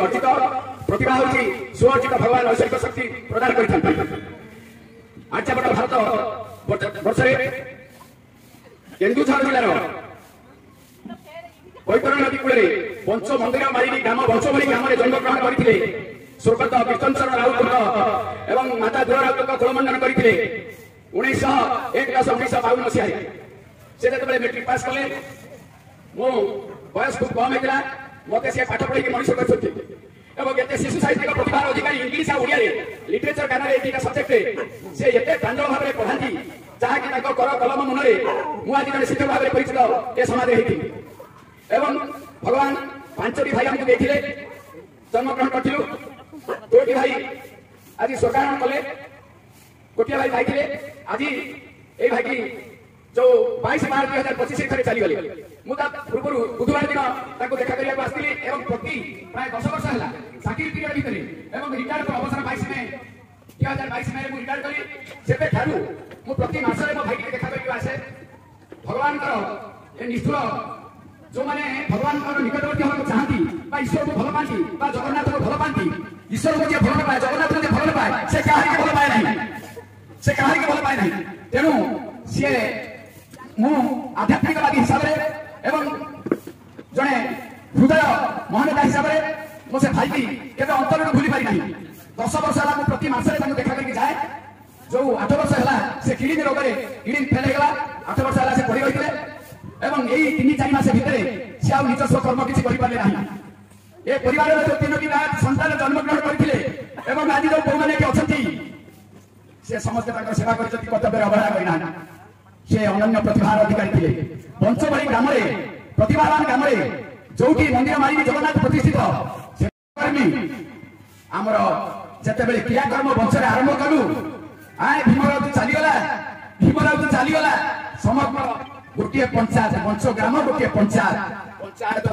अर्जित प्रतिभा होची सुअर्जित भगवान ऐश्वर्य शक्ति प्रदान करथांती। आर्यभट्ट भारत वर्षे केन्दुझर जिलार बैतरण नदी कूल पंच मंदिर मारी ग्राम वंशवली ग्राम में जन्मग्रहण करते स्वर्गत कीर्तनचरण राउत एवं माता दुरा राउत कुलमंडन करते 1951 मसीह से मेट्रिक पास कले मो बयस खूब कम होता मत सी पाठ पढ़ी मनुष्य कर शिशु साहित्य प्रतिभा अधिकारी इंग्लीश और ओडिया लिटरेचर ज्ञान एटा सब्जेक्ट से एत प्रांजल भाव में पढ़ाती जहाँकि कर कलम मन में मुझे जन शिक्षक भाव में परिचित ए समाज एवं भगवान पांचटी भाई आमको देते जन्मग्रहण करूँ। दुईटी भाई आज स्वर्गारोहण कले गोटे भाई जाते आज ये भाई की जो 22/12/2025 थे चलीगले मुझे पूर्व बुधवार दिन देखा करने आसती प्रति प्राय 10 वर्ष है चाकरी पीरियड भितर रिटायर्ड अवसर 22 मई 2022 में रिटायर्ड करी से प्रति मासरे मो भाई देखा करके आसे। भगवान निष्ठुर जो मैंने भगवान निकटवर्ती होगा चाहती ईश्वर को भल पाती जगन्नाथ को भल पाती ईश्वर को जी भल पाए जगन्नाथ को भल पाए से क्या भल पाए ना से क्या भल पाए ना तेणु सी मु आध्यात्मिकवादी हिसाब से एवं जड़े हृदय महानेता हिसाब से मुझे भाई की केवल अंतर भूली पारि ना 10 वर्ष है प्रति मासरे देखा करके जाए जो 8 वर्ष है से किडनी रोग में किडनी फेल होगा 8 वर्ष है से पढ़ी रही एवं यही 3-4 मास भितर से आ निजस्व कर्म किसी करें ना ये परिवार जो 3टी सन्तान जन्मग्रहण करते आज जो बो मैंने अच्छा से समस्त सेवा कर कर्तव्य अवहेला करना से अनन्य प्रतिभार अधिकारी थे। पंचवड़ी ग्राम प्रतिभावान ग्राम जो मंदिर मारी जगन्नाथ प्रतिष्ठित आमर जिते क्रियाकर्म वंशे आरंभ कलु आए भीमराव चलीगला समग्र गोटे पंचायत वंश ग्राम गोटे पंचायत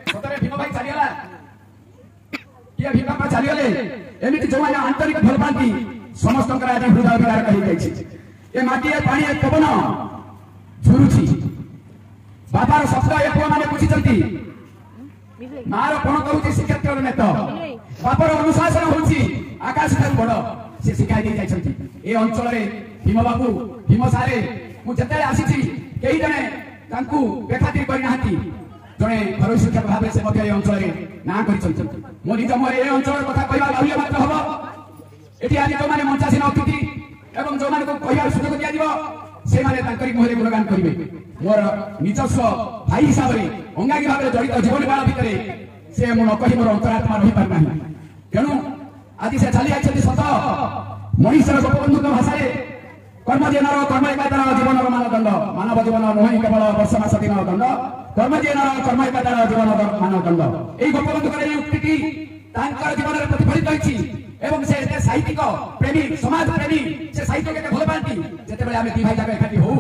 सतरे भीम भाई चलीगला किए भीम बापा चलीगले एमती जो आंतरिक भल पाती समस्त आज हृदय विकार कर ए माटी ए पानी ए पवन झुरुची बाबार शब्द ए पुआ माने बुझिचंती मार कोन करूची शिक्षक नेता बापर अनुशासन होची आकाश ठार बड़ से शिखाई दे जाइछंती ए अंचल रे भीम बाबू भीम सारे मु जते आसीची केही जने तांकू बेखातिर करि नाहती जने घरोई शिक्षक भाव से मध्य ए अंचल रे ना करिछंती मो निज मोर ए अंचल कथा कहबा लाउले मात्र हबो एठी आज जो माने मंचासीन अतिथि एवं जो माने को कहबार सुयोग दिया दिबो से माने तांकरी मोहरे गुणगान करिवे मोर निजस्व भाई हिसाब रे अंगागी भाव में जड़ित जीवन काल भितर से मु न कहि मोर अंतरात्मा रही पार नाही तेणु आज से चली आछथि सत मनीषर गोपबंधु भाषा कर्म जीवन कर्म एकादार जीवन मानदंड मानव जीवन नुहे केवल वर्ष मास दिन दंड कर्म जीवन कर्म एकादार जीवन मानदंड यही गोपबंधु उक्ति की जीवन में प्रतिफलित होती एवं से साहित्यिक प्रेमी समाज प्रेमी से साहित्य के भल पाती जिते आम दी भाई जाक एकाठी हो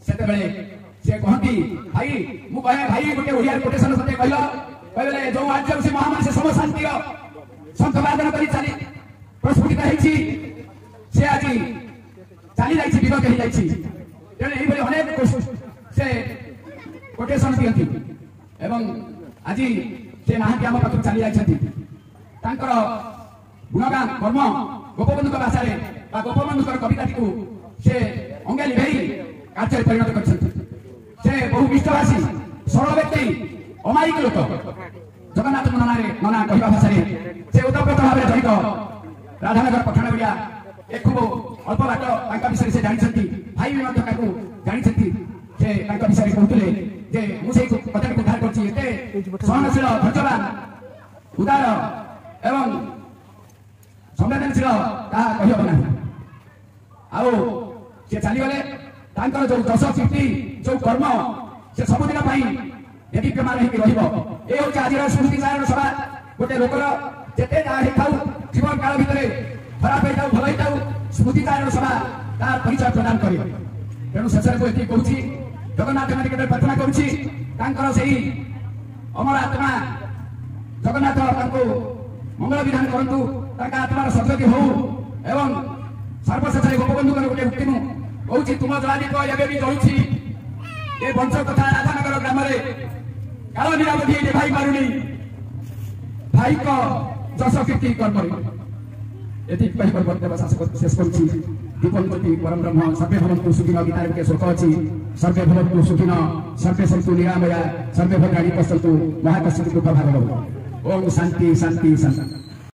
से कहती भाई मु कहे भाई गोटे ओडिया कोटेशन सते कहले जो आज से महामारी से सब शांति संतवादन कर चली प्रस्फुटित होती से आज चली जाइए विगत हो जाइए तेणु यही अनेक से कोटेशन दिखती एवं आज से नाहती आम पाख चली जाइए गुणगान कर्म गोपबंधु भाषा गोपबंधु कविता से अंगे लिभे कार्य परिणत कर बहु मिष्टभाषी सरल व्यक्ति अमायिक लोक जगन्नाथ नना कहवा भाषा से ओतप्रोत भाव जड़ित राधानगर पठाणगुड़िया एक खूब अल्प बाट विषय से जानते भाई भी जानते से विषय कहते जे मुझे कथा उद्धार कर सहनशील धैर्यवान उदार एवं संवेदनशील कहब ना आउ से चलीगले जो दश कीर्ति जो कर्म से सबुदिन देदीप्यमान ये हूँ आज स्मृति चारण सभा गोटे लोकर जिते जहाँ जीवन काल भितर खराब हो भल हो स्मृति चारण सभा तार परिचय प्रदान कर तेणु शेष को ये कहूँ जगन्नाथ निकट प्रार्थना करुँच अमर आत्मा जगन्नाथ मंगल विधान करूँ आत्मार सदगति हो एवं सर्वशेष गोपबंधु गोटे उक्ति कहूँ तुम जलादीप एवं भी जलुची ये वंश तथा राधानगर ग्राम काल निरापत्ति ये भाई मारुनी भाई को जस कीर्ति कर्म एति कहि परवर्तन शासक शेष करछि दीपम ज्योति परम ब्रह्म सर्वे भवन्तु सुखिनो गीतार के श्लोक अछि सर्वे भवन्तु सुखिनो सर्वे सन्तु निरामया सर्वे भद्राणि पश्यन्तु महाकश्चित् दुःख भागवतु ओम शांति शांति शांति।